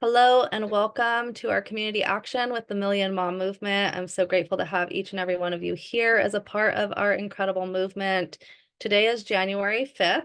Hello and welcome to our community action with the Million Mom Movement. I'm so grateful to have each and every one of you here as a part of our incredible movement. Today is January 5th.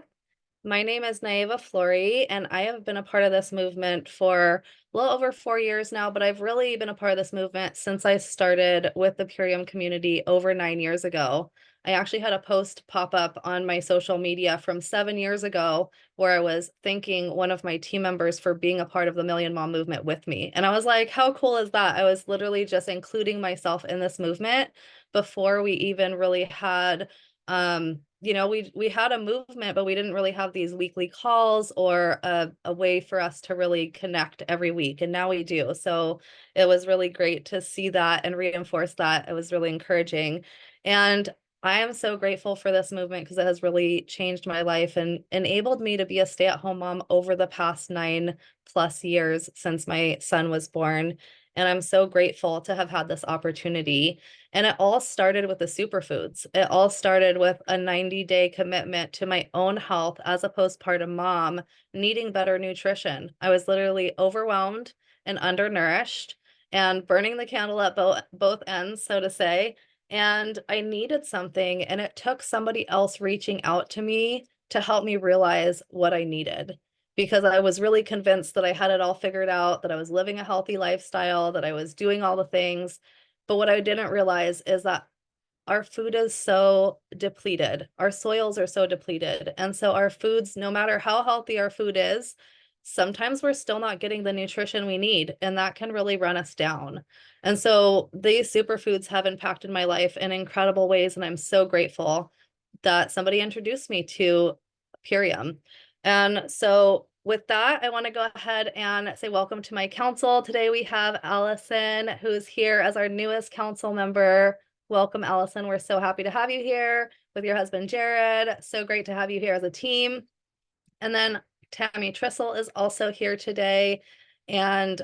My name is Naeva Flory, and I have been a part of this movement for a little over 4 years now, but I've really been a part of this movement since I started with the Purium community over 9 years ago. I actually had a post pop up on my social media from 7 years ago where I was thanking one of my team members for being a part of the Million Mom movement with me. And I was like, how cool is that? I was literally just including myself in this movement before we even really had we had a movement, but we didn't really have these weekly calls or a way for us to really connect every week. And now we do. So it was really great to see that and reinforce that. It was really encouraging. And I am so grateful for this movement because it has really changed my life and enabled me to be a stay-at-home mom over the past 9+ years since my son was born. And I'm so grateful to have had this opportunity. And it all started with the superfoods. It all started with a 90-day commitment to my own health as a postpartum mom, needing better nutrition. I was literally overwhelmed and undernourished and burning the candle at both ends, so to say. And I needed something, and it took somebody else reaching out to me to help me realize what I needed. Because I was really convinced that I had it all figured out, that I was living a healthy lifestyle, that I was doing all the things. But what I didn't realize is that our food is so depleted. Our soils are so depleted. And so our foods, no matter how healthy our food is, sometimes we're still not getting the nutrition we need, and that can really run us down. And so these superfoods have impacted my life in incredible ways, and I'm so grateful that somebody introduced me to Purium. And so with that, I want to go ahead and say welcome to my council. Today we have Allison, who's here as our newest council member. Welcome, Allison. We're so happy to have you here with your husband, Jared. So great to have you here as a team. And then Tammy Trissel is also here today. And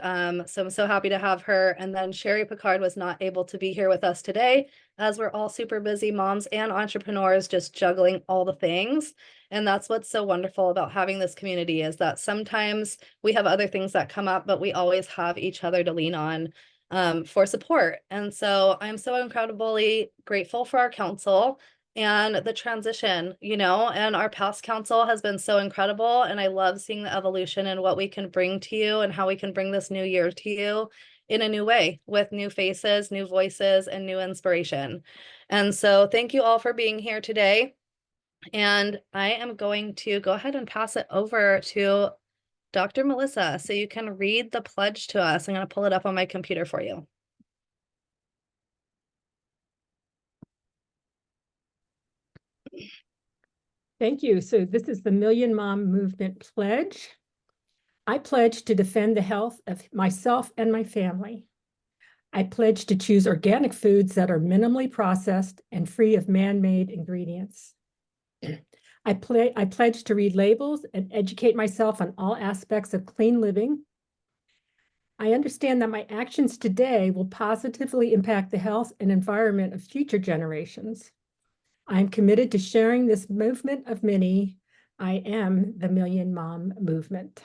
so I'm so happy to have her. And then Sherry Picard was not able to be here with us today, as we're all super busy moms and entrepreneurs just juggling all the things. And that's what's so wonderful about having this community, is that sometimes we have other things that come up, but we always have each other to lean on for support. And so I'm so incredibly grateful for our council and the transition, and our past council has been so incredible. And I love seeing the evolution and what we can bring to you and how we can bring this new year to you in a new way with new faces, new voices, and new inspiration. And so thank you all for being here today. And I am going to go ahead and pass it over to Dr. Melissa so you can read the pledge to us. I'm going to pull it up on my computer for you. Thank you. So this is the Million Mom Movement Pledge. I pledge to defend the health of myself and my family. I pledge to choose organic foods that are minimally processed and free of man-made ingredients. I pledge to read labels and educate myself on all aspects of clean living. I understand that my actions today will positively impact the health and environment of future generations. I'm committed to sharing this movement of many. I am the Million Mom Movement.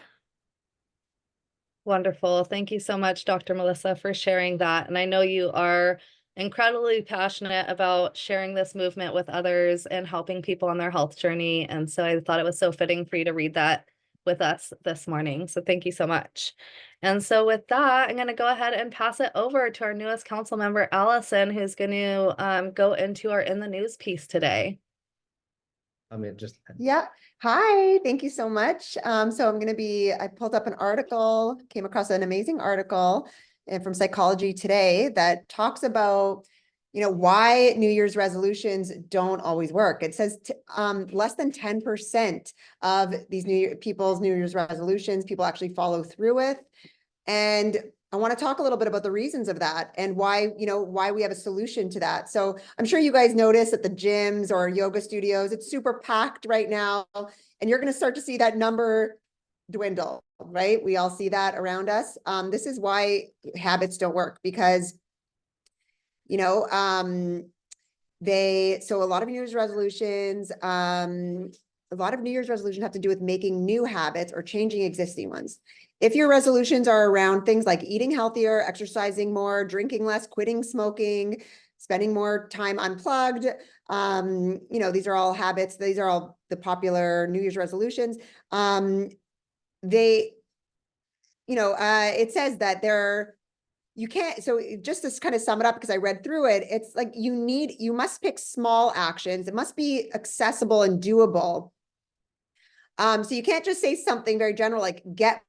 Wonderful. Thank you so much, Dr. Melissa, for sharing that. And I know you are incredibly passionate about sharing this movement with others and helping people on their health journey. And so I thought it was so fitting for you to read that with us this morning. So thank you so much. And so with that, I'm going to go ahead and pass it over to our newest council member, Allison, who's going to go into our In the News piece today. Yeah. Hi, thank you so much. I pulled up an article, came across an amazing article from Psychology Today that talks about, why New Year's resolutions don't always work. It says less than 10% of these people's New Year's resolutions, people actually follow through with. And I want to talk a little bit about the reasons of that and why we have a solution to that. So I'm sure you guys notice at the gyms or yoga studios, it's super packed right now, and you're going to start to see that number dwindle, right? We all see that around us. This is why habits don't work, because, so a lot of New Year's resolutions, a lot of New Year's resolutions have to do with making new habits or changing existing ones. If your resolutions are around things like eating healthier, exercising more, drinking less, quitting smoking, spending more time unplugged, these are all habits. These are all the popular New Year's resolutions. It says that you can't, so just to kind of sum it up, because I read through it, it's like you must pick small actions. It must be accessible and doable. So you can't just say something very general, like get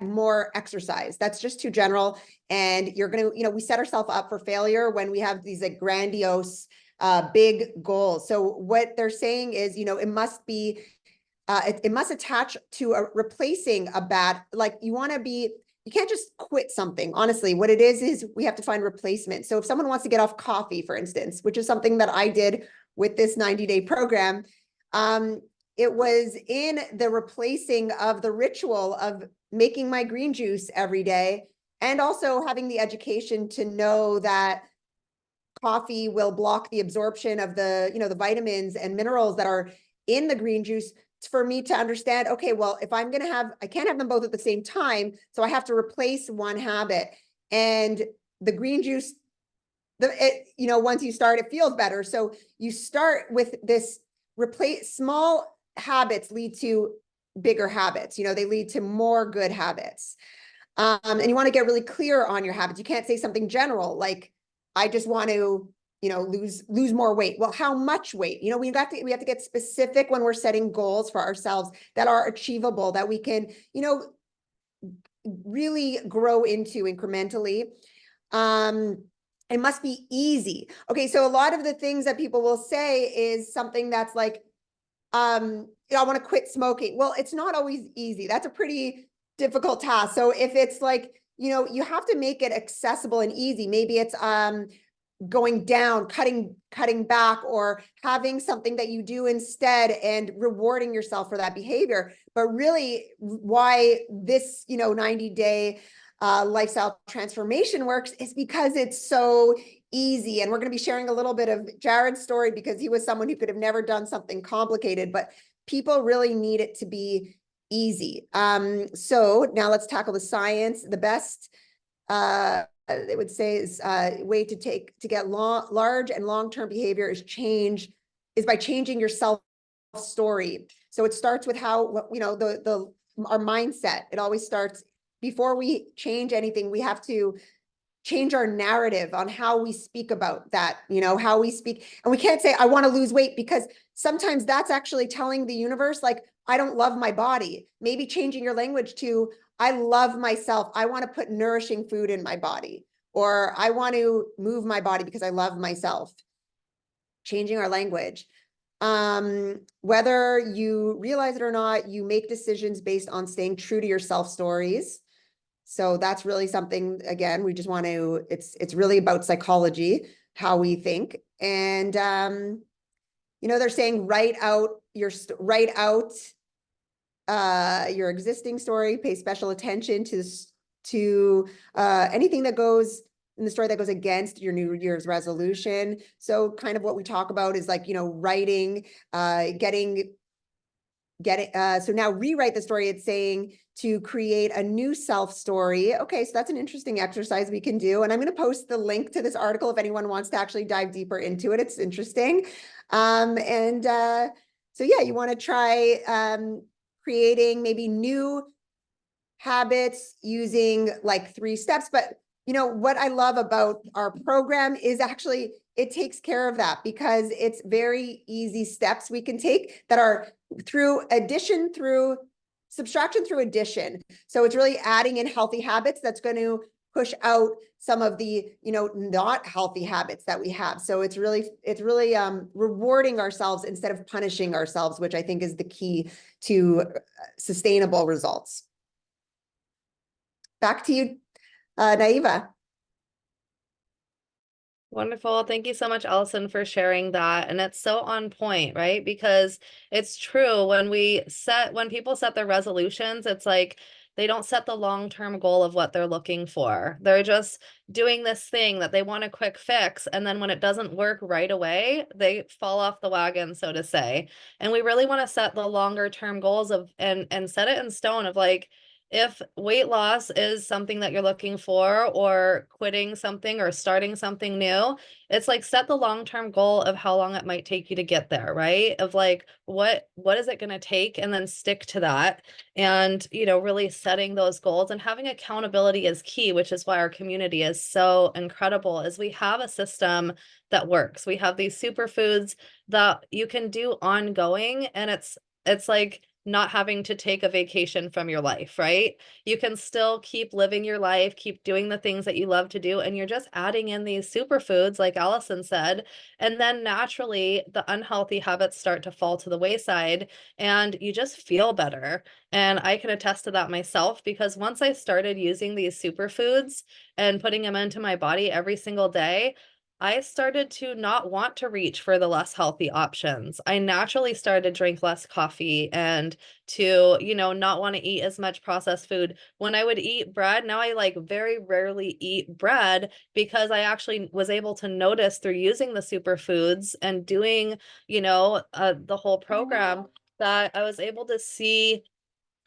more exercise. That's just too general. And you're going to, we set ourselves up for failure when we have these like grandiose, big goals. So what they're saying is, it must be, it must attach to replacing a bad, like you can't just quit something. Honestly, what it is we have to find replacement. So if someone wants to get off coffee, for instance, which is something that I did with this 90-day program, it was in the replacing of the ritual of making my green juice every day, and also having the education to know that coffee will block the absorption of the vitamins and minerals that are in the green juice, for me to understand, okay, well, if I can't have them both at the same time, so I have to replace one habit. And the green juice, once you start, it feels better. So you start with this, small habits lead to bigger habits. They lead to more good habits. And you want to get really clear on your habits. You can't say something general, like, I just want to, lose more weight. Well, how much weight? We have to get specific when we're setting goals for ourselves that are achievable, that we can, really grow into incrementally. It must be easy. Okay, so a lot of the things that people will say is something that's like, I want to quit smoking. Well, it's not always easy. That's a pretty difficult task. So if it's like, you have to make it accessible and easy. Maybe it's going down, cutting back, or having something that you do instead and rewarding yourself for that behavior. But really, why this 90-day lifestyle transformation works is because it's so easy. And we're going to be sharing a little bit of Jared's story, because he was someone who could have never done something complicated, but people really need it to be easy. So now let's tackle the science. The best they would say is way to get large and long-term behavior is by changing your self story. So it starts with how, our mindset. It always starts before we change anything. We have to change our narrative on how we speak about that, how we speak. And we can't say, I want to lose weight, because sometimes that's actually telling the universe, like, I don't love my body. Maybe changing your language to, I love myself. I want to put nourishing food in my body, or I want to move my body because I love myself. Changing our language. Whether you realize it or not, you make decisions based on staying true to your self stories. So that's really something, again, we just want to, it's really about psychology, how we think. And, they're saying write out your existing story, pay special attention to anything that goes in the story that goes against your New Year's resolution. So kind of what we talk about is like, writing, so now rewrite the story. It's saying to create a new self story. Okay, so that's an interesting exercise we can do. And I'm going to post the link to this article if anyone wants to actually dive deeper into it. It's interesting. So yeah, you want to try creating maybe new habits using like 3 steps. But what I love about our program is actually it takes care of that, because it's very easy steps we can take that are through addition, through subtraction, through addition. So it's really adding in healthy habits that's going to push out some of the, not healthy habits that we have. So it's really rewarding ourselves instead of punishing ourselves, which I think is the key to sustainable results. Back to you, Naiva. Wonderful. Thank you so much, Allison, for sharing that. And it's so on point, right? Because it's true when people set their resolutions, it's like They don't set the long-term goal of what they're looking for. They're just doing this thing that they want a quick fix. And then when it doesn't work right away, they fall off the wagon, so to say. And we really want to set the longer term goals of and set it in stone of like, if weight loss is something that you're looking for, or quitting something or starting something new, it's like set the long-term goal of how long it might take you to get there, right? Of like, what is it going to take, and then stick to that. And, really setting those goals and having accountability is key, which is why our community is so incredible, is we have a system that works. We have these superfoods that you can do ongoing, and it's like not having to take a vacation from your life, right? You can still keep living your life, keep doing the things that you love to do, and you're just adding in these superfoods, like Allison said, and then naturally the unhealthy habits start to fall to the wayside, and you just feel better. And I can attest to that myself, because once I started using these superfoods and putting them into my body every single day, I started to not want to reach for the less healthy options. I naturally started to drink less coffee and to, not want to eat as much processed food. When I would eat bread, now I like very rarely eat bread, because I actually was able to notice through using the superfoods and doing, the whole program, that I was able to see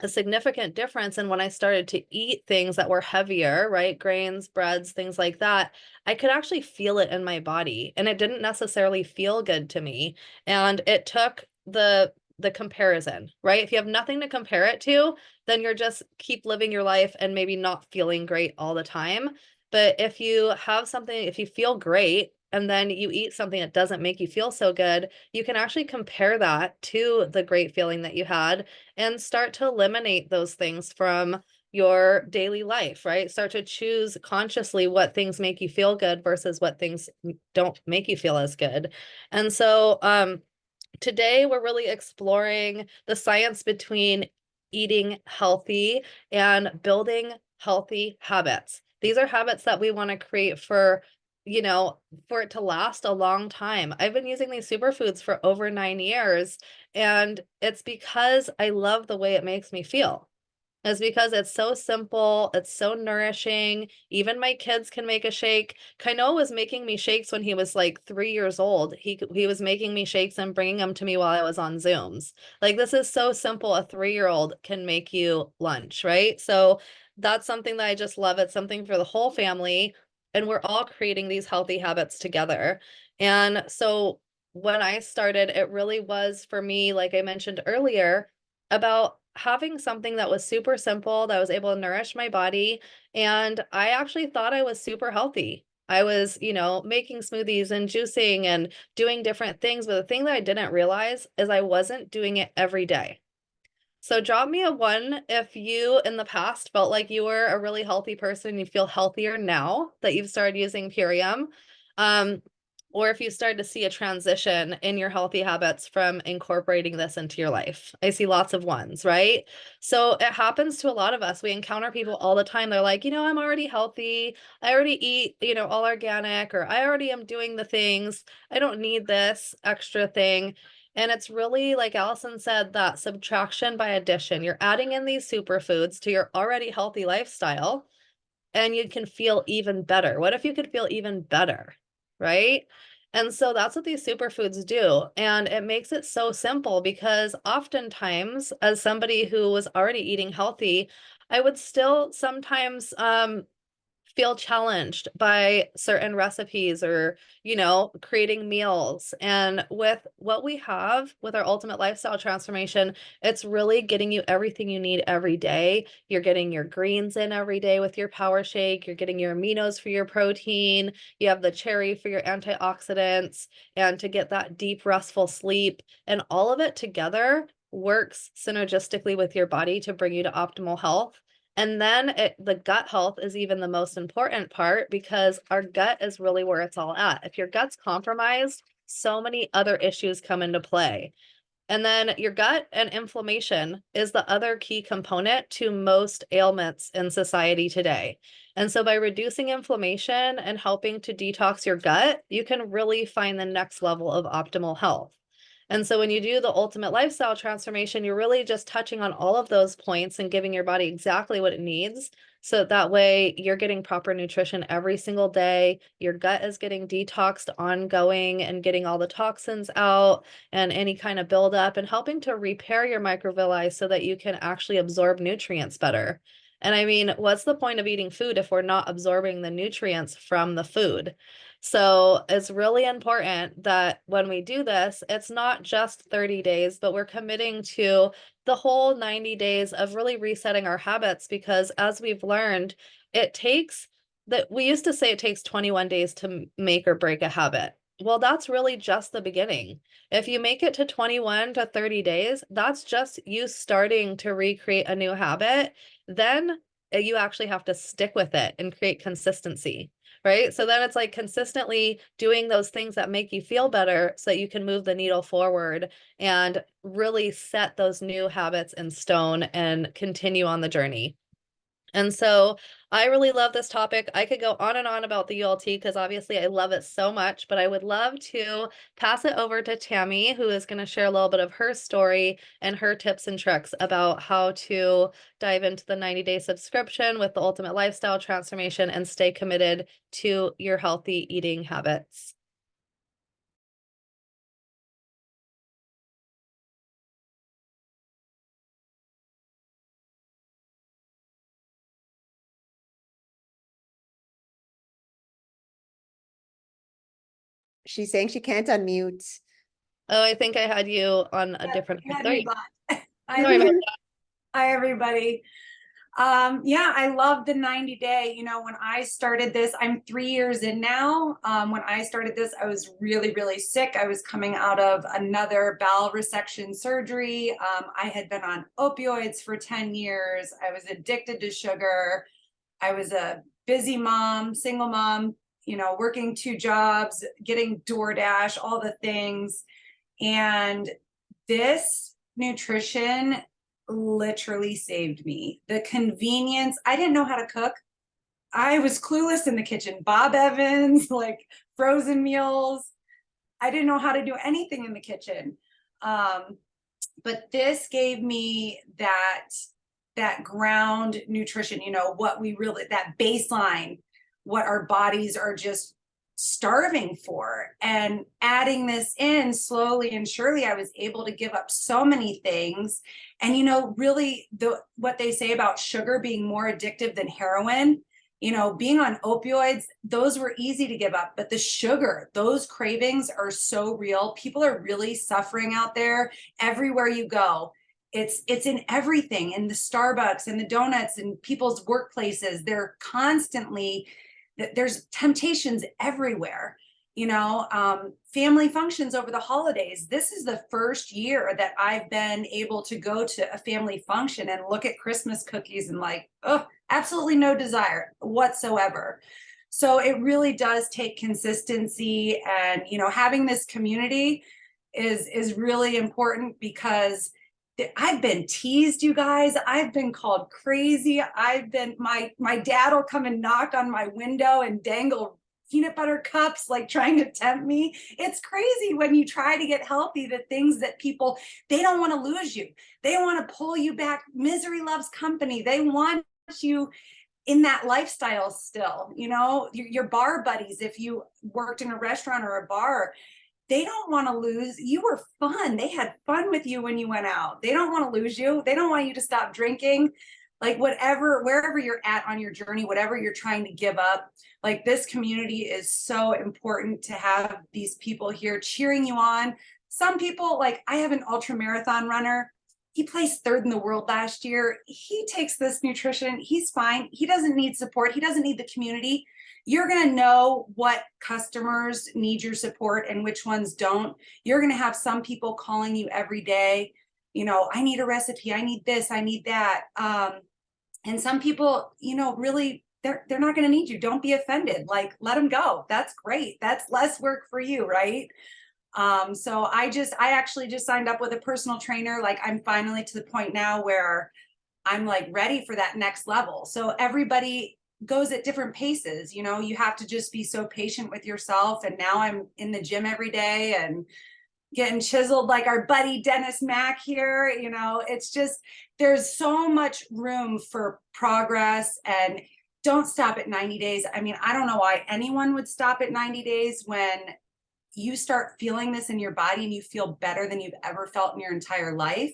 a significant difference. And when I started to eat things that were heavier, right? Grains, breads, things like that, I could actually feel it in my body, and it didn't necessarily feel good to me. And it took the comparison, right? If you have nothing to compare it to, then you're just keep living your life and maybe not feeling great all the time. But if you have something, if you feel great and then you eat something that doesn't make you feel so good, you can actually compare that to the great feeling that you had, and start to eliminate those things from your daily life, right? Start to choose consciously what things make you feel good versus what things don't make you feel as good. And so today we're really exploring the science between eating healthy and building healthy habits. These are habits that we want to create for, for it to last a long time. I've been using these superfoods for over 9 years, and it's because I love the way it makes me feel. Is because it's so simple, it's so nourishing. Even my kids can make a shake. Kano was making me shakes when he was like 3 years old. He was making me shakes and bringing them to me while I was on Zooms. Like, this is so simple. A 3-year-old can make you lunch, right? So that's something that I just love. It's something for the whole family, and we're all creating these healthy habits together. And so when I started, it really was for me, like I mentioned earlier, about having something that was super simple, that was able to nourish my body. And I actually thought I was super healthy. I was, making smoothies and juicing and doing different things. But the thing that I didn't realize is I wasn't doing it every day. So drop me a 1 if you in the past felt like you were a really healthy person, you feel healthier now that you've started using Purium. Um, or if you started to see a transition in your healthy habits from incorporating this into your life. I see lots of 1s, right? So it happens to a lot of us. We encounter people all the time. They're like, I'm already healthy. I already eat, all organic, or I already am doing the things. I don't need this extra thing. And it's really, like Allison said, that subtraction by addition. You're adding in these superfoods to your already healthy lifestyle, and you can feel even better. What if you could feel even better, right? And so that's what these superfoods do. And it makes it so simple, because oftentimes, as somebody who was already eating healthy, I would still sometimes feel challenged by certain recipes, or, creating meals. And with what we have with our ultimate lifestyle transformation, it's really getting you everything you need every day. You're getting your greens in every day with your power shake. You're getting your aminos for your protein. You have the cherry for your antioxidants, and to get that deep, restful sleep. And all of it together works synergistically with your body to bring you to optimal health. And then the gut health is even the most important part, because our gut is really where it's all at. If your gut's compromised, so many other issues come into play. And then your gut and inflammation is the other key component to most ailments in society today. And so by reducing inflammation and helping to detox your gut, you can really find the next level of optimal health. And so when you do the ultimate lifestyle transformation, you're really just touching on all of those points and giving your body exactly what it needs. So that way you're getting proper nutrition every single day. Your gut is getting detoxed ongoing and getting all the toxins out and any kind of buildup, and helping to repair your microvilli so that you can actually absorb nutrients better. And I mean, what's the point of eating food if we're not absorbing the nutrients from the food? So it's really important that when we do this, it's not just 30 days, but we're committing to the whole 90 days of really resetting our habits, because as we've learned, it takes that we used to say it takes 21 days to make or break a habit. Well, that's really just the beginning. If you make it to 21 to 30 days, that's just you starting to recreate a new habit. Then you actually have to stick with it and create consistency, right? So then it's like consistently doing those things that make you feel better so that you can move the needle forward and really set those new habits in stone and continue on the journey. And so I really love this topic. I could go on and on about the ULT because obviously I love it so much, but I would love to pass it over to Tammy, who is going to share a little bit of her story and her tips and tricks about how to dive into the 90-day subscription with the ultimate lifestyle transformation and stay committed to your healthy eating habits. She's saying she can't unmute. Oh, I think I had you on a different. You had There me you go. blocked. Sorry about Hi, everybody. Yeah, I love the 90-day. You know, when I started this, I'm 3 years in now. When I started this, I was really, really sick. I was coming out of another bowel resection surgery. I had been on opioids for 10 years. I was addicted to sugar. I was a busy mom, single mom, you know, working 2 jobs, getting DoorDash, all the things. And this nutrition literally saved me. The convenience, I didn't know how to cook. I was clueless in the kitchen. Bob Evans, like frozen meals. I didn't know how to do anything in the kitchen. But this gave me that ground nutrition, you know, what we really, that baseline, what our bodies are just starving for. And adding this in slowly and surely, I was able to give up so many things. And, you know, really what they say about sugar being more addictive than heroin, you know, being on opioids, those were easy to give up, but the sugar, those cravings are so real. People are really suffering out there everywhere you go. It's in everything, in the Starbucks and the donuts and people's workplaces. They're constantly, there's temptations everywhere, you know, family functions over the holidays. This is the first year that I've been able to go to a family function and look at Christmas cookies and like, oh, absolutely no desire whatsoever. So it really does take consistency, and, you know, having this community is really important, because I've been teased, you guys. I've been called crazy. I've been, my dad will come and knock on my window and dangle peanut butter cups, like trying to tempt me. It's crazy when you try to get healthy, the things that people, they don't want to lose you. They want to pull you back. Misery loves company. They want you in that lifestyle still, you know, your bar buddies, if you worked in a restaurant or a bar, they don't want to lose. You were fun. They had fun with you when you went out. They don't want to lose you. They don't want you to stop drinking. Like whatever, wherever you're at on your journey, whatever you're trying to give up, like this community is so important to have these people here cheering you on. Some people, like I have an ultra marathon runner. He placed 3rd in the world last year. He takes this nutrition. He's fine. He doesn't need support. He doesn't need the community. You're going to know what customers need your support and which ones don't. You're going to have some people calling you every day. You know, I need a recipe. I need this. I need that. And some people, you know, really, they're not going to need you. Don't be offended. Like, let them go. That's great. That's less work for you, right? So I actually just signed up with a personal trainer. Like, I'm finally to the point now where I'm like ready for that next level. So everybody goes at different paces. You know, you have to just be so patient with yourself. And now I'm in the gym every day, and getting chiseled like our buddy Dennis Mack here. You know, it's just, there's so much room for progress, and don't stop at 90 days. I mean, I don't know why anyone would stop at 90 days when you start feeling this in your body and you feel better than you've ever felt in your entire life.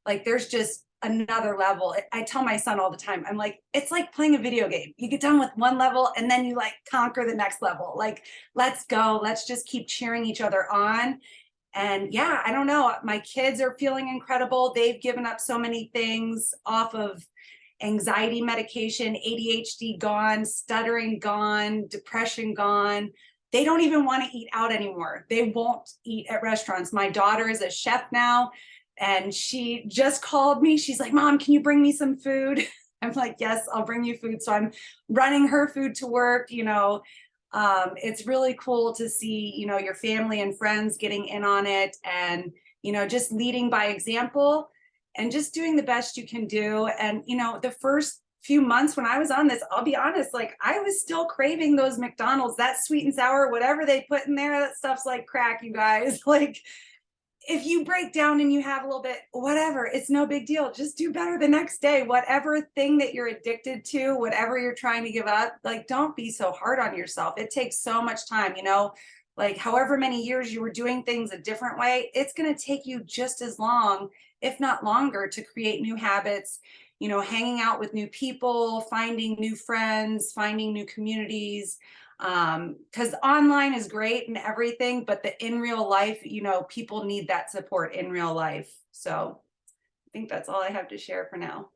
Like there's just another level. I tell my son all the time, I'm like, it's like playing a video game. You get done with one level and then you like conquer the next level. Like, let's go. Let's just keep cheering each other on. And yeah, I don't know. My kids are feeling incredible. They've given up so many things off of anxiety medication, ADHD gone, stuttering gone, depression gone. They don't even want to eat out anymore. They won't eat at restaurants. My daughter is a chef now, and she just called me. She's like, Mom, can you bring me some food? I'm like, yes, I'll bring you food. So I'm running her food to work. You know, it's really cool to see, you know, your family and friends getting in on it, and, you know, just leading by example and just doing the best you can do. And, you know, the first few months when I was on this, I'll be honest, like I was still craving those McDonald's, that sweet and sour, whatever they put in there, that stuff's like crack, you guys. Like, if you break down and you have a little bit, whatever, it's no big deal. Just do better the next day. Whatever thing that you're addicted to, whatever you're trying to give up, like, don't be so hard on yourself. It takes so much time, you know, like however many years you were doing things a different way, it's going to take you just as long, if not longer, to create new habits, you know, hanging out with new people, finding new friends, finding new communities. Because online is great and everything, but the in real life, you know, people need that support in real life. So I think that's all I have to share for now.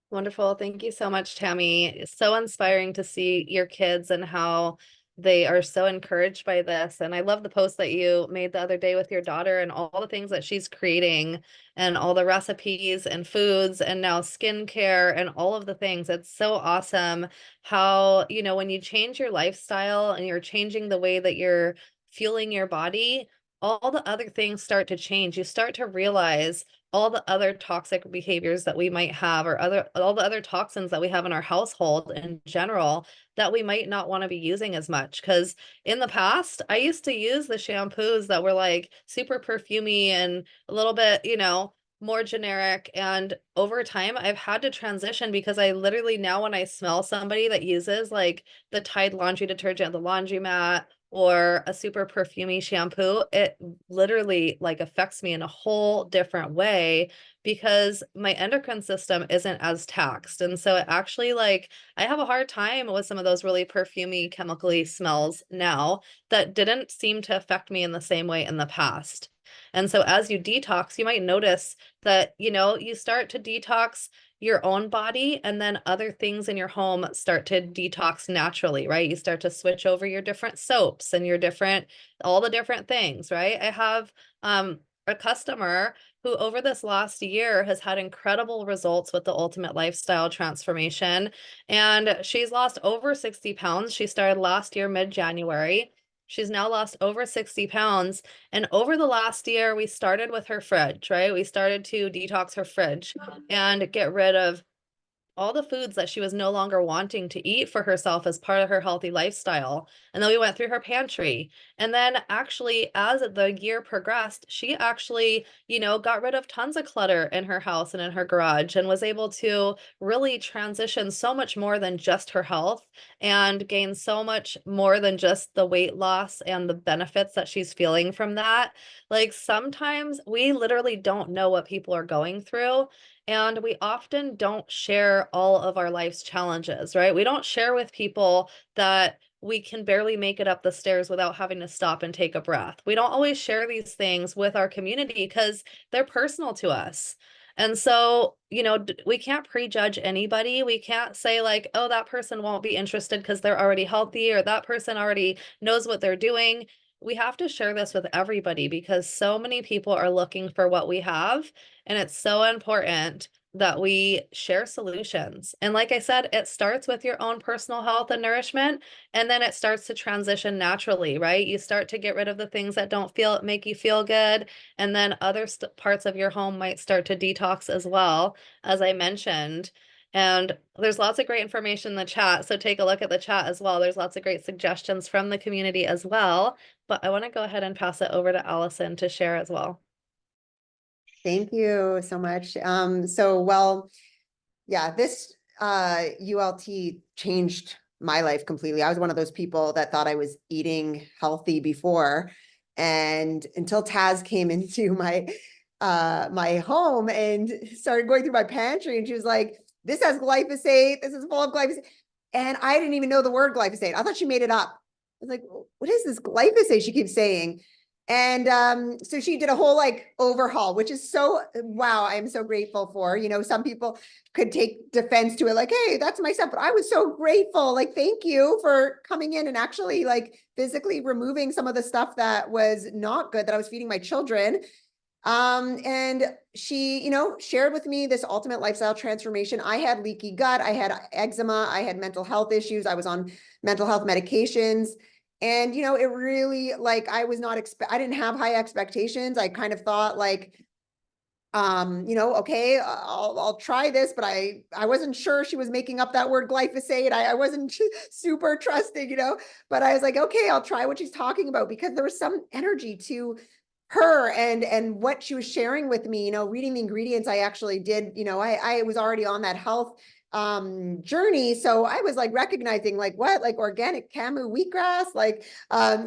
Wonderful. Thank you so much, Tammy. It's so inspiring to see your kids and how they are so encouraged by this. And I love the post that you made the other day with your daughter and all the things that she's creating and all the recipes and foods and now skincare and all of the things. It's so awesome how, you know, when you change your lifestyle and you're changing the way that you're fueling your body, all the other things start to change. You start to realize all the other toxic behaviors that we might have, or all the other toxins that we have in our household in general, that we might not want to be using as much. Because in the past, I used to use the shampoos that were like super perfumey and a little bit, you know, more generic. And over time, I've had to transition because I literally now, when I smell somebody that uses like the Tide laundry detergent, the laundromat, or a super perfumey shampoo, it literally like affects me in a whole different way because my endocrine system isn't as taxed. And so it actually, like, I have a hard time with some of those really perfumey chemically smells now that didn't seem to affect me in the same way in the past. And so as you detox, you might notice that, you know, you start to detox your own body, and then other things in your home start to detox naturally, right? You start to switch over your different soaps and your different, all the different things, right? I have a customer who over this last year has had incredible results with the Ultimate Lifestyle Transformation, and she's lost over 60 pounds. She started last year, mid-January. She's now lost over 60 pounds. And over the last year, we started with her fridge, right? We started to detox her fridge and get rid of all the foods that she was no longer wanting to eat for herself as part of her healthy lifestyle. And then we went through her pantry. And then actually, as the year progressed, she actually, you know, got rid of tons of clutter in her house and in her garage and was able to really transition so much more than just her health and gain so much more than just the weight loss and the benefits that she's feeling from that. Like sometimes we literally don't know what people are going through. And we often don't share all of our life's challenges, right? We don't share with people that we can barely make it up the stairs without having to stop and take a breath. We don't always share these things with our community because they're personal to us. And so, you know, we can't prejudge anybody. We can't say like, oh, that person won't be interested because they're already healthy, or that person already knows what they're doing. We have to share this with everybody because so many people are looking for what we have. And it's so important that we share solutions. And like I said, it starts with your own personal health and nourishment, and then it starts to transition naturally, right? You start to get rid of the things that don't make you feel good, and then other parts of your home might start to detox as well, as I mentioned. And there's lots of great information in the chat, so take a look at the chat as well. There's lots of great suggestions from the community as well. But I want to go ahead and pass it over to Allison to share as well. Thank you so much. Yeah, this ULT changed my life completely. I was one of those people that thought I was eating healthy before. And until Taz came into my home and started going through my pantry, and she was like, this has glyphosate, this is full of glyphosate. And I didn't even know the word glyphosate. I thought she made it up. I was like, what is this glyphosate she keeps saying? And so she did a whole like overhaul, which is so, wow, I'm so grateful for. You know, some people could take defense to it, like, hey, that's my stuff. But I was so grateful. Like, thank you for coming in and actually like physically removing some of the stuff that was not good that I was feeding my children. And she, you know, shared with me this ultimate lifestyle transformation. I had leaky gut, I had eczema, I had mental health issues, I was on mental health medications. And, you know, it really, like, I was not, I didn't have high expectations. I kind of thought like, you know, okay, I'll try this, but I wasn't sure she was making up that word glyphosate. I wasn't super trusting, you know, but I was like, okay, I'll try what she's talking about, because there was some energy to her and what she was sharing with me. You know, reading the ingredients, I actually did, you know, I was already on that health journey. So I was like recognizing like what, like organic camu wheatgrass, like,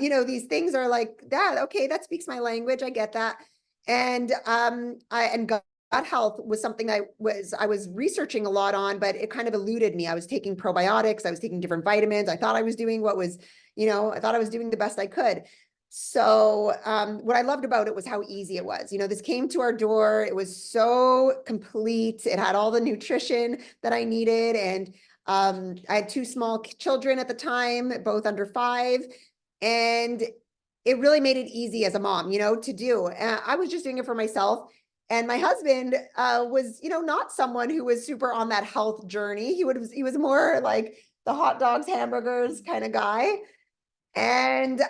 you know, these things are like that. Okay, that speaks my language. I get that. And gut health was something I was researching a lot on, but it kind of eluded me. I was taking probiotics, I was taking different vitamins. I thought I was doing what was, you know, I thought I was doing the best I could. So what I loved about it was how easy it was. You know, this came to our door. It was so complete. It had all the nutrition that I needed. And I had 2 small children at the time, both under 5. And it really made it easy as a mom, you know, to do. I was just doing it for myself. And my husband was, you know, not someone who was super on that health journey. He was more like the hot dogs, hamburgers kind of guy. And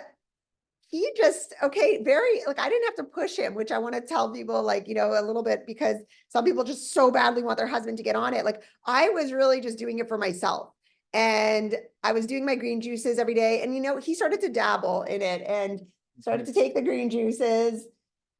he just, okay, very, like, I didn't have to push him, which I want to tell people, like, you know, a little bit, because some people just so badly want their husband to get on it. Like, I was really just doing it for myself. And I was doing my green juices every day. And, you know, he started to dabble in it and started to take the green juices.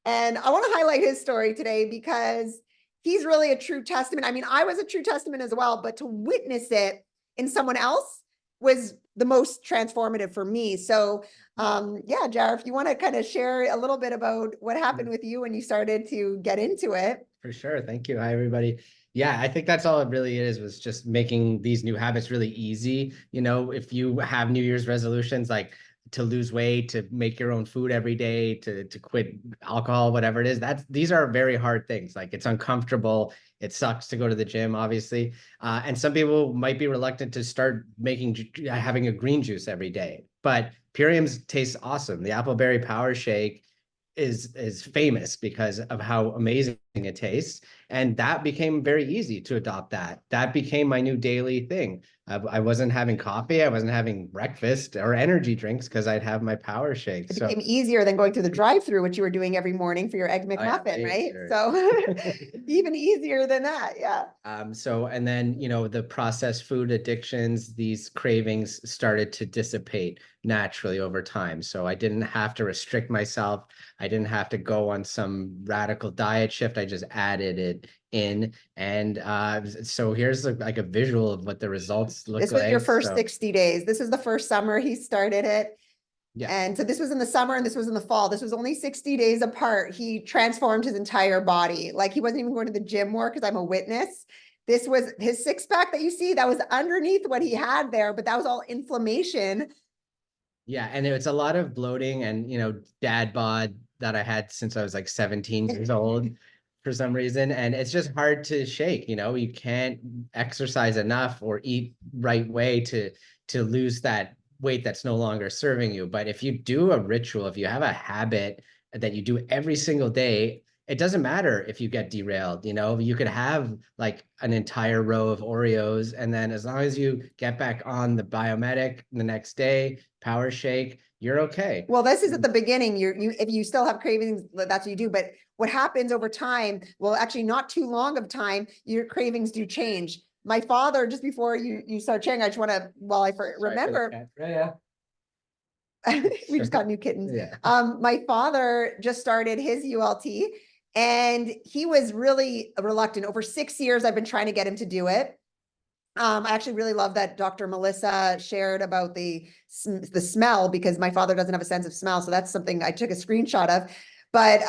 And I want to highlight his story today, because he's really a true testament. I mean, I was a true testament as well, but to witness it in someone else was the most transformative for me. So yeah, Jar, if you want to kind of share a little bit about what happened with you when you started to get into it. For sure. Thank you. Hi, everybody. Yeah, I think that's all it really is, was just making these new habits really easy. You know, if you have New Year's resolutions, like to lose weight, to make your own food every day, to quit alcohol, whatever it is, these are very hard things. Like, it's uncomfortable. It sucks to go to the gym, obviously. And some people might be reluctant to start having a green juice every day, but Purium's tastes awesome. The Appleberry Power Shake is famous because of how amazing it tastes. And that became very easy to adopt. That became my new daily thing. I wasn't having coffee. I wasn't having breakfast or energy drinks, because I'd have my power shake. It became easier than going through the drive-through, which you were doing every morning for your Egg McMuffin, right? Sure. So even easier than that, yeah. And then, you know, the processed food addictions, these cravings started to dissipate naturally over time. So I didn't have to restrict myself. I didn't have to go on some radical diet shift. I just added it in. And so here's like a visual of what the results look like. This was your first 60 days. This is the first summer he started it. Yeah. And so this was in the summer and this was in the fall. This was only 60 days apart. He transformed his entire body. Like, he wasn't even going to the gym more, because I'm a witness. This was his 6-pack that you see, that was underneath what he had there, but that was all inflammation. Yeah, and it's a lot of bloating and, you know, dad bod that I had since I was like 17 years old for some reason. And it's just hard to shake, you know, you can't exercise enough or eat right way to lose that weight that's no longer serving you. But if you do a ritual, if you have a habit that you do every single day, it doesn't matter if you get derailed. You know, you could have like an entire row of Oreos, and then as long as you get back on the Biomedic the next day, power shake, you're okay. Well, this is at the beginning. If you still have cravings, that's what you do. But what happens over time, well, actually not too long of time, your cravings do change. my father, just before you start sharing, I just want to, while remember, Yeah. we just got new kittens. Yeah. My father just started his ULT and he was really reluctant. Over 6 years, I've been trying to get him to do it. I actually really love that Dr. Melissa shared about the smell, because my father doesn't have a sense of smell. So that's something I took a screenshot of. But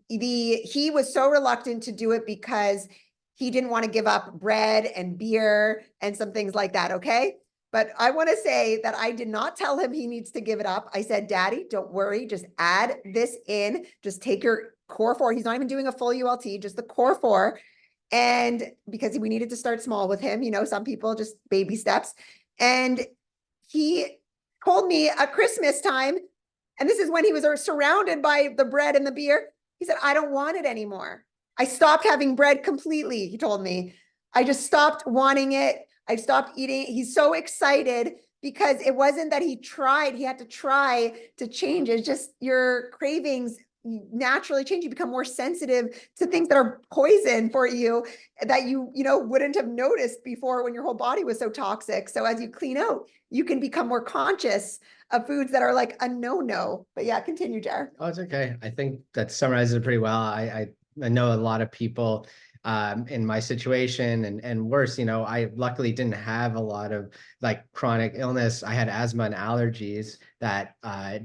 he was so reluctant to do it because he didn't want to give up bread and beer and some things like that. Okay. But I want to say that I did not tell him he needs to give it up. I said, Daddy, don't worry. Just add this in. Just take your core 4. He's not even doing a full ULT, just the core 4. And because we needed to start small with him, you know, some people just baby steps. And he told me at Christmas time, and this is when he was surrounded by the bread and the beer, he said, I don't want it anymore. I stopped having bread completely, he told me. I just stopped wanting it. I stopped eating. He's so excited because it wasn't that he had to try to change. It's just your cravings naturally change. You become more sensitive to things that are poison for you that you wouldn't have noticed before when your whole body was so toxic. So as you clean out, you can become more conscious of foods that are like a no. But yeah, continue, Jar. Oh, it's okay. I think that summarizes it pretty well. I know a lot of people in my situation and worse, I luckily didn't have a lot of like chronic illness. I had asthma and allergies that I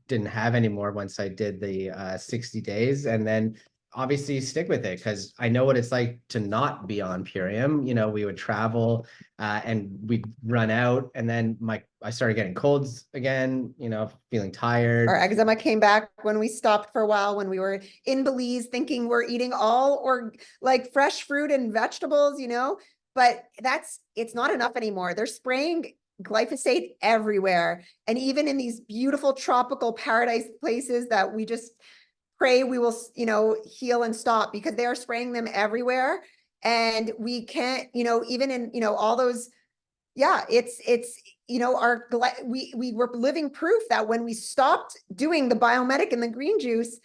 didn't have anymore once I did the 60 days. And then obviously stick with it because I know what it's like to not be on Purium. We would travel and we'd run out, and then I started getting colds again, feeling tired. Our eczema came back when we stopped for a while, when we were in Belize thinking we're eating all or like fresh fruit and vegetables, but it's not enough anymore. They're spraying glyphosate everywhere. And even in these beautiful tropical paradise places that we just pray we will, heal and stop, because they are spraying them everywhere. And we can't, even in, all those, yeah, it's, we were living proof that when we stopped doing the biomedic and the green juice,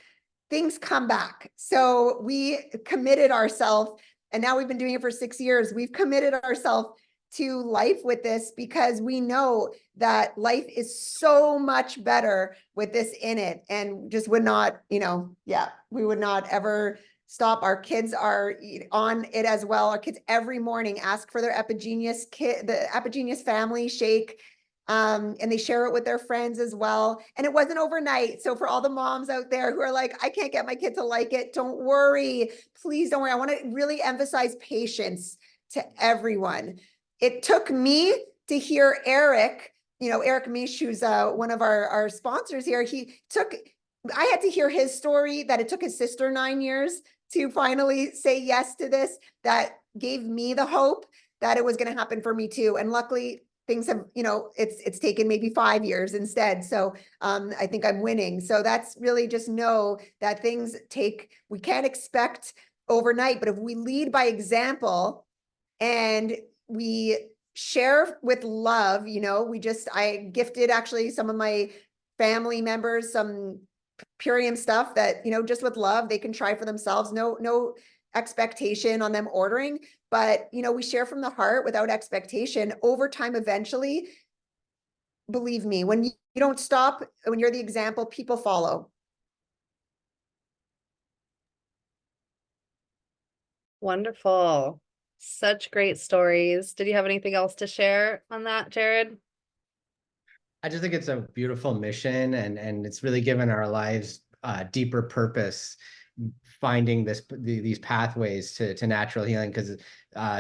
things come back. So we committed ourselves, and now we've been doing it for 6 years. We've committed ourselves to life with this because we know that life is so much better with this in it, and just would not, we would not ever stop. Our kids are on it as well. Our kids every morning ask for their Epigenius the Epigenius family shake. And they share it with their friends as well. And it wasn't overnight. So for all the moms out there who are like, I can't get my kid to like it, don't worry. Please don't worry. I want to really emphasize patience to everyone. It took me to hear Eric, Eric Misch, who's one of our sponsors here. I had to hear his story, that it took his sister 9 years to finally say yes to this. That gave me the hope that it was going to happen for me too. And luckily things have, it's taken maybe 5 years instead. So I think I'm winning. So that's really, just know that we can't expect overnight, but if we lead by example and we share with love, I gifted actually some of my family members some Purium stuff that, just with love, they can try for themselves. No expectation on them ordering, but, we share from the heart without expectation. Over time, eventually, believe me, when you don't stop, when you're the example, people follow. Wonderful. Such great stories. Did you have anything else to share on that, Jared? I just think it's a beautiful mission, and it's really given our lives deeper purpose, finding these pathways to natural healing, because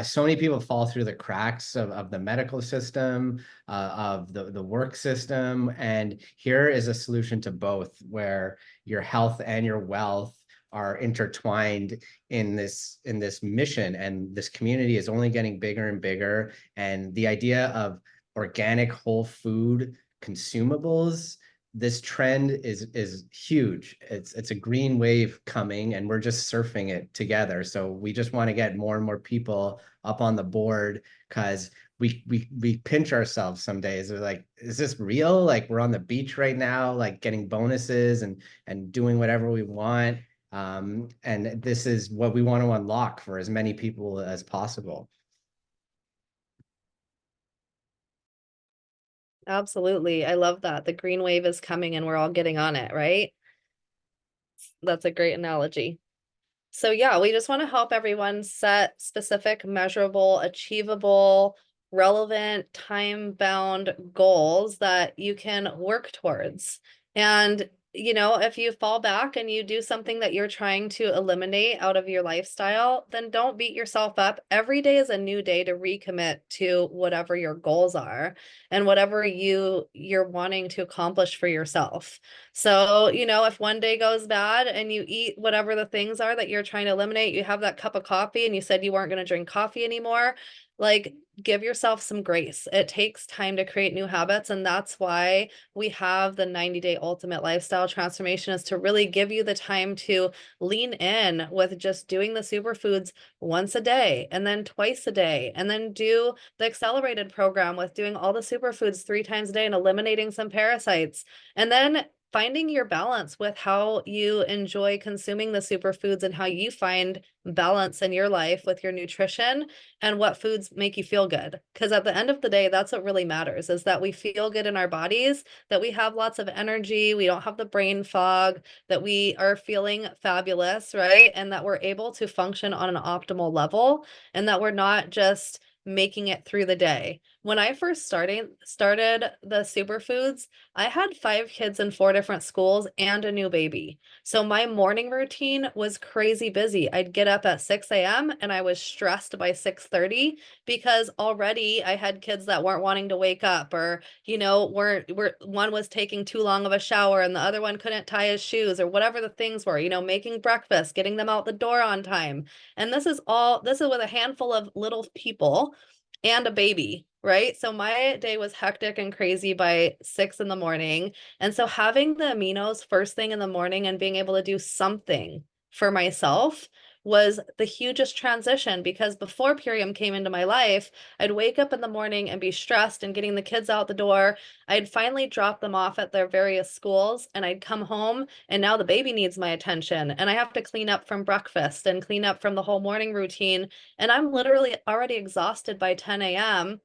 so many people fall through the cracks of the medical system, of the work system, and here is a solution to both, where your health and your wealth are intertwined in this mission, and this community is only getting bigger and bigger. And the idea of organic whole food consumables, this trend is huge. It's a green wave coming, and we're just surfing it together. So we just want to get more and more people up on the board, because we pinch ourselves some days. We're like, is this real? Like, we're on the beach right now, like getting bonuses and doing whatever we want. And this is what we want to unlock for as many people as possible. Absolutely. I love that. The green wave is coming and we're all getting on it, right? That's a great analogy. So yeah, we just want to help everyone set specific, measurable, achievable, relevant, time-bound goals that you can work towards. And if you fall back and you do something that you're trying to eliminate out of your lifestyle, then don't beat yourself up. Every day is a new day to recommit to whatever your goals are and whatever you're wanting to accomplish for yourself. So, if one day goes bad and you eat whatever the things are that you're trying to eliminate, you have that cup of coffee and you said you weren't going to drink coffee anymore, like give yourself some grace. It takes time to create new habits. And that's why we have the 90-day ultimate lifestyle transformation, is to really give you the time to lean in with just doing the superfoods once a day and then twice a day, and then do the accelerated program with doing all the superfoods 3 times a day and eliminating some parasites. And then finding your balance with how you enjoy consuming the superfoods and how you find balance in your life with your nutrition and what foods make you feel good. Because at the end of the day, that's what really matters, is that we feel good in our bodies, that we have lots of energy, we don't have the brain fog, that we are feeling fabulous, right? And that we're able to function on an optimal level, and that we're not just making it through the day. When I first started the superfoods, I had 5 kids in 4 different schools and a new baby. So my morning routine was crazy busy. I'd get up at 6 a.m. and I was stressed by 6:30 because already I had kids that weren't wanting to wake up, or, one was taking too long of a shower and the other one couldn't tie his shoes, or whatever the things were, making breakfast, getting them out the door on time. And this is with a handful of little people and a baby, right? So my day was hectic and crazy by 6 in the morning. And so having the aminos first thing in the morning and being able to do something for myself was the hugest transition, because before Purium came into my life, I'd wake up in the morning and be stressed and getting the kids out the door. I'd finally drop them off at their various schools and I'd come home, and now the baby needs my attention and I have to clean up from breakfast and clean up from the whole morning routine. And I'm literally already exhausted by 10 a.m.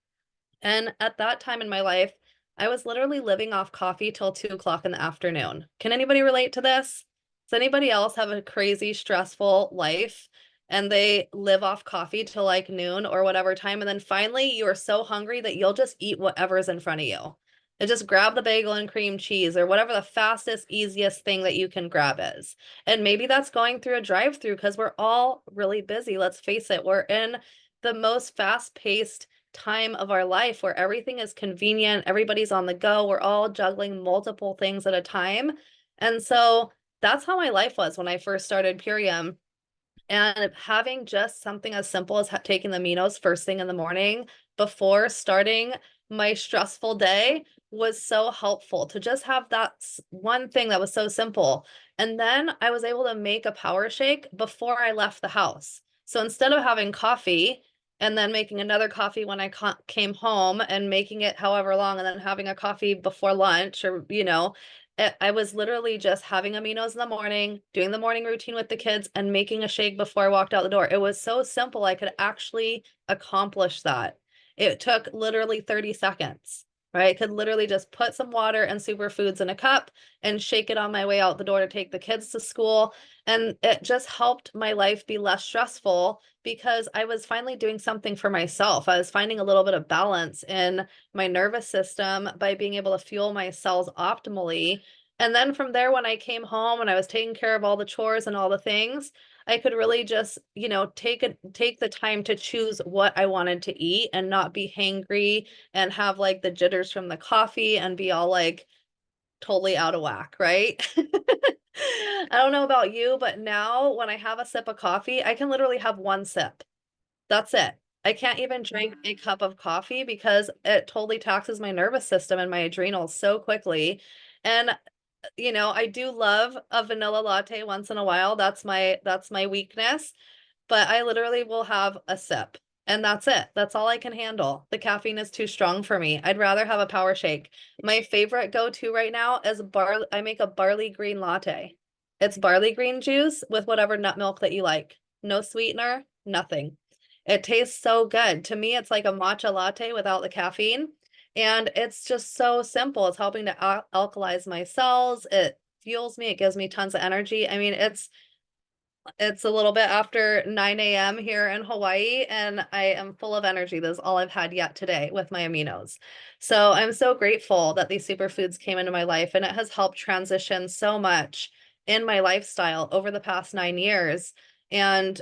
And at that time in my life, I was literally living off coffee till 2 o'clock in the afternoon. Can anybody relate to this? Does anybody else have a crazy, stressful life and they live off coffee till like noon or whatever time? And then finally, you are so hungry that you'll just eat whatever's in front of you. And just grab the bagel and cream cheese or whatever the fastest, easiest thing that you can grab is. And maybe that's going through a drive-through, because we're all really busy. Let's face it, we're in the most fast-paced time of our life where everything is convenient, everybody's on the go, we're all juggling multiple things at a time. And so that's how my life was when I first started Purium. And having just something as simple as taking the aminos first thing in the morning before starting my stressful day was so helpful, to just have that one thing that was so simple. And then I was able to make a power shake before I left the house. So instead of having coffee and then making another coffee when I came home and making it however long, and then having a coffee before lunch, or, I was literally just having aminos in the morning, doing the morning routine with the kids, and making a shake before I walked out the door. It was so simple. I could actually accomplish that. It took literally 30 seconds, right? I could literally just put some water and superfoods in a cup and shake it on my way out the door to take the kids to school. And it just helped my life be less stressful, because I was finally doing something for myself. I was finding a little bit of balance in my nervous system by being able to fuel my cells optimally. And then from there, when I came home and I was taking care of all the chores and all the things, I could really just, take the time to choose what I wanted to eat and not be hangry and have like the jitters from the coffee and be all like totally out of whack, right? I don't know about you, but now when I have a sip of coffee, I can literally have one sip. That's it. I can't even drink a cup of coffee because it totally taxes my nervous system and my adrenals so quickly. And I do love a vanilla latte once in a while. That's my weakness, but I literally will have a sip and that's it. That's all I can handle. The caffeine is too strong for me. I'd rather have a power shake. My favorite go-to right now is I make a barley green latte. It's barley green juice with whatever nut milk that you like. No sweetener, nothing. It tastes so good. To me, it's like a matcha latte without the caffeine. And it's just so simple. It's helping to alkalize my cells. It fuels me. It gives me tons of energy. I mean, it's a little bit after 9 a.m. here in Hawaii, and I am full of energy. That's all I've had yet today with my aminos. So I'm so grateful that these superfoods came into my life, and it has helped transition so much in my lifestyle over the past 9 years. And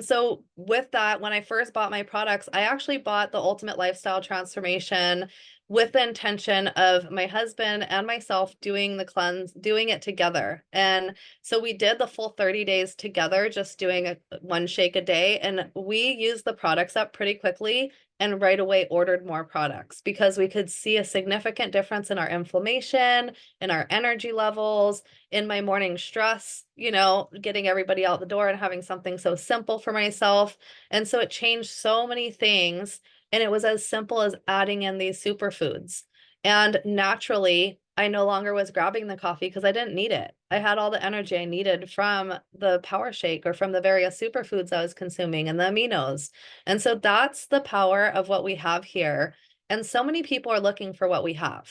so with that, when I first bought my products, I actually bought the Ultimate Lifestyle Transformation with the intention of my husband and myself doing the cleanse, doing it together. And so we did the full 30 days together, just doing one shake a day. And we used the products up pretty quickly and right away ordered more products because we could see a significant difference in our inflammation, in our energy levels, in my morning stress, getting everybody out the door and having something so simple for myself. And so it changed so many things. And it was as simple as adding in these superfoods. And naturally, I no longer was grabbing the coffee because I didn't need it. I had all the energy I needed from the power shake or from the various superfoods I was consuming and the aminos. And so that's the power of what we have here. And so many people are looking for what we have.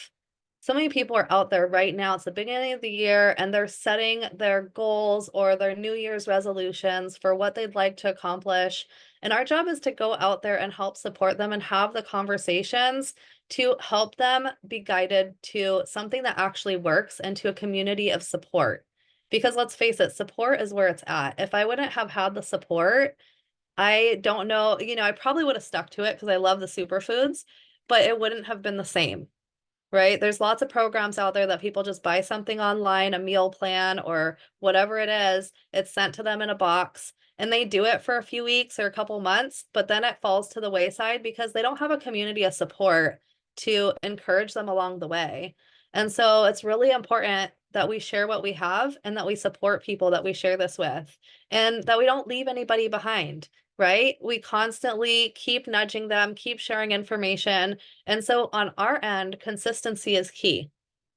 So many people are out there right now. It's the beginning of the year and they're setting their goals or their New Year's resolutions for what they'd like to accomplish. And our job is to go out there and help support them and have the conversations to help them be guided to something that actually works and to a community of support. Because let's face it, support is where it's at. If I wouldn't have had the support, I don't know, I probably would have stuck to it because I love the superfoods, but it wouldn't have been the same. Right? There's lots of programs out there that people just buy something online, a meal plan or whatever it is, it's sent to them in a box and they do it for a few weeks or a couple months, but then it falls to the wayside because they don't have a community of support to encourage them along the way. And so it's really important that we share what we have and that we support people that we share this with and that we don't leave anybody behind. Right? We constantly keep nudging them, keep sharing information. And so on our end, consistency is key.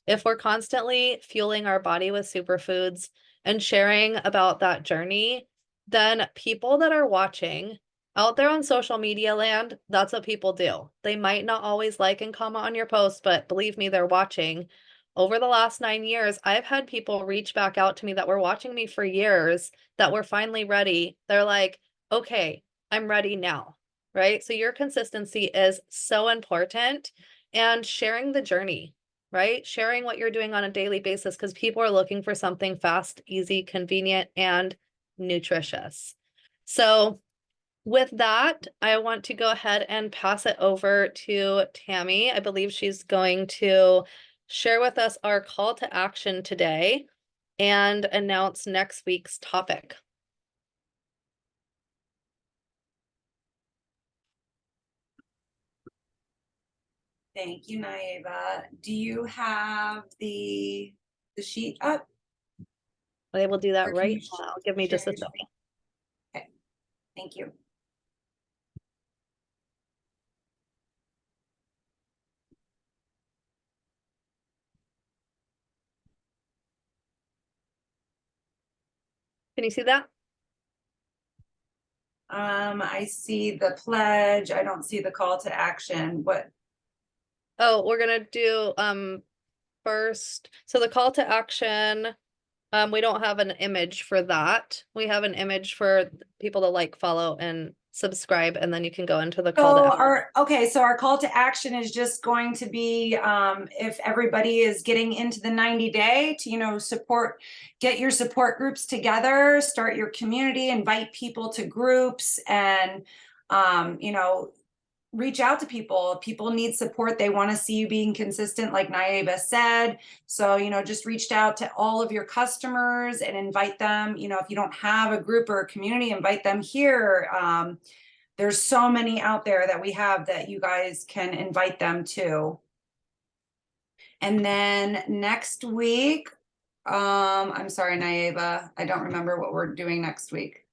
If we're constantly fueling our body with superfoods and sharing about that journey, then people that are watching out there on social media land, that's what people do. They might not always like and comment on your posts, but believe me, they're watching. Over the last 9 years, I've had people reach back out to me that were watching me for years that were finally ready. They're like, okay, I'm ready now, right? So your consistency is so important and sharing the journey, right? Sharing what you're doing on a daily basis because people are looking for something fast, easy, convenient, and nutritious. So with that, I want to go ahead and pass it over to Tammy. I believe she's going to share with us our call to action today and announce next week's topic. Thank you, Naeva. Do you have the sheet up? I will do that Or can right you now. Give me share just a your second. screen? Okay, thank you. Can you see that? I see the pledge. I don't see the call to action. What? Oh, we're gonna do first. So the call to action, we don't have an image for that. We have an image for people to like, follow, and subscribe, and then you can go into the call to action. So our call to action is just going to be if everybody is getting into the 90-day to support, get your support groups together, start your community, invite people to groups, and reach out to people. People need support. They want to see you being consistent, like Naeba said. So, just reached out to all of your customers and invite them. If you don't have a group or a community, invite them here. There's so many out there that we have that you guys can invite them to. And then next week, I'm sorry, Naeba, I don't remember what we're doing next week.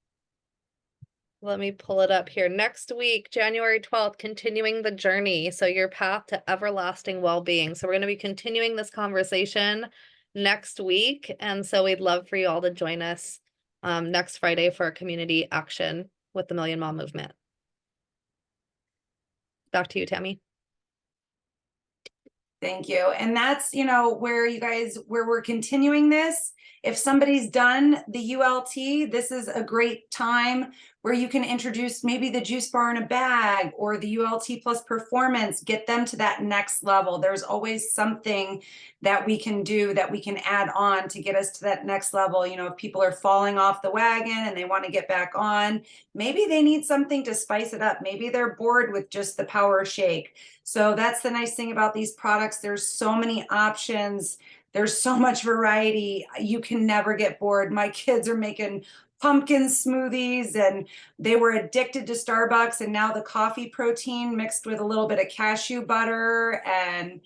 Let me pull it up here. Next week, January 12th, continuing the journey. So your path to everlasting well-being. So we're going to be continuing this conversation next week. And so we'd love for you all to join us next Friday for our community action with the Million Mom Movement. Back to you, Tammy. Thank you. And that's, where where we're continuing this. If somebody's done the ULT, this is a great time where you can introduce maybe the juice bar in a bag or the ULT plus performance, get them to that next level. There's always something that we can do that we can add on to get us to that next level. If people are falling off the wagon and they want to get back on, maybe they need something to spice it up. Maybe they're bored with just the power shake. So that's the nice thing about these products. There's so many options. There's so much variety. You can never get bored. My kids are making pumpkin smoothies and they were addicted to Starbucks, and now the coffee protein mixed with a little bit of cashew butter and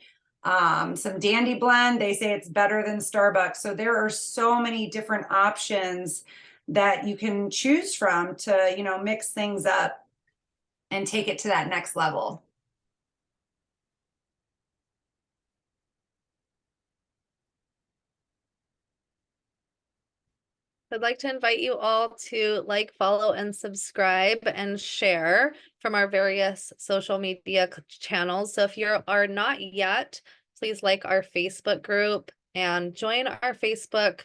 some Dandy Blend, they say it's better than Starbucks. So there are so many different options that you can choose from to, mix things up and take it to that next level. I'd like to invite you all to like, follow, and subscribe and share from our various social media channels. So if you are not yet, please like our Facebook group and join our Facebook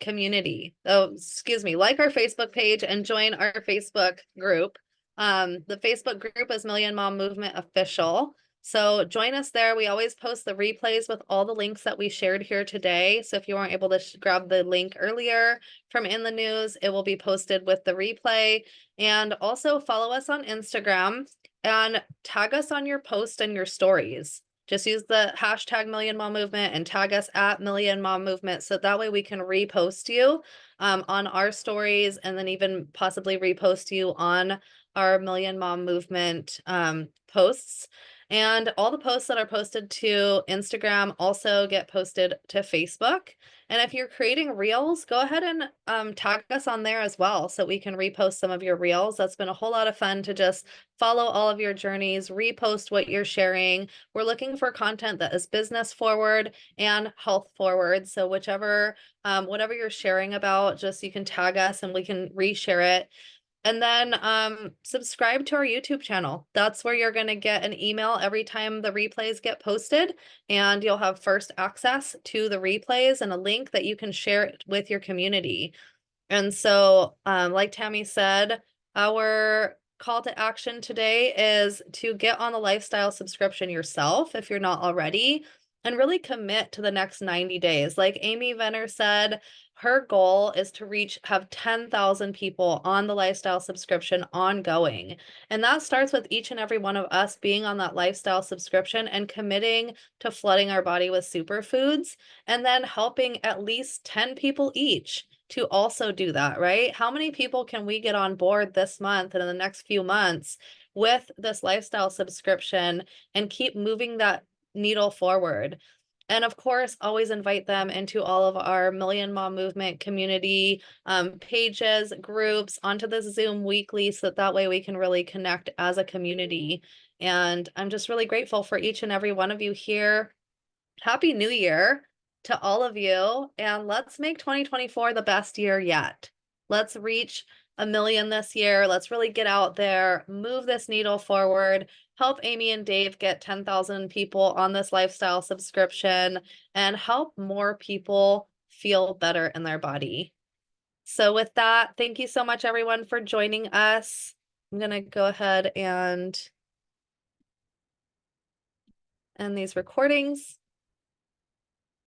community. Oh, excuse me, like our Facebook page and join our Facebook group. The Facebook group is Million Mom Movement Official. So join us there. We always post the replays with all the links that we shared here today. So if you weren't able to grab the link earlier from in the news, it will be posted with the replay. And also follow us on Instagram and tag us on your post and your stories. Just use the hashtag Million Mom Movement and tag us at Million Mom Movement. So that way we can repost you on our stories, and then even possibly repost you on our Million Mom Movement posts. And all the posts that are posted to Instagram also get posted to Facebook. And if you're creating reels, go ahead and tag us on there as well, so we can repost some of your reels. That's been a whole lot of fun to just follow all of your journeys, repost what you're sharing. We're looking for content that is business forward and health forward. So whatever you're sharing about, just you can tag us and we can reshare it. And then subscribe to our YouTube channel. That's where you're going to get an email every time the replays get posted, and you'll have first access to the replays and a link that you can share it with your community. And so, like Tammy said, our call to action today is to get on the lifestyle subscription yourself if you're not already, and really commit to the next 90 days. Like Amy Venner said, her goal is to have 10,000 people on the lifestyle subscription ongoing. And that starts with each and every one of us being on that lifestyle subscription and committing to flooding our body with superfoods, and then helping at least 10 people each to also do that, right? How many people can we get on board this month and in the next few months with this lifestyle subscription and keep moving that needle forward? And of course, always invite them into all of our Million Mom Movement community pages, groups, onto this Zoom weekly, so that way we can really connect as a community. And I'm just really grateful for each and every one of you here. Happy New Year to all of you, and let's make 2024 the best year yet. Let's reach 1 million this year. Let's really get out there, move this needle forward, help Amy and Dave get 10,000 people on this lifestyle subscription, and help more people feel better in their body. So with that, thank you so much, everyone, for joining us. I'm going to go ahead and end these recordings.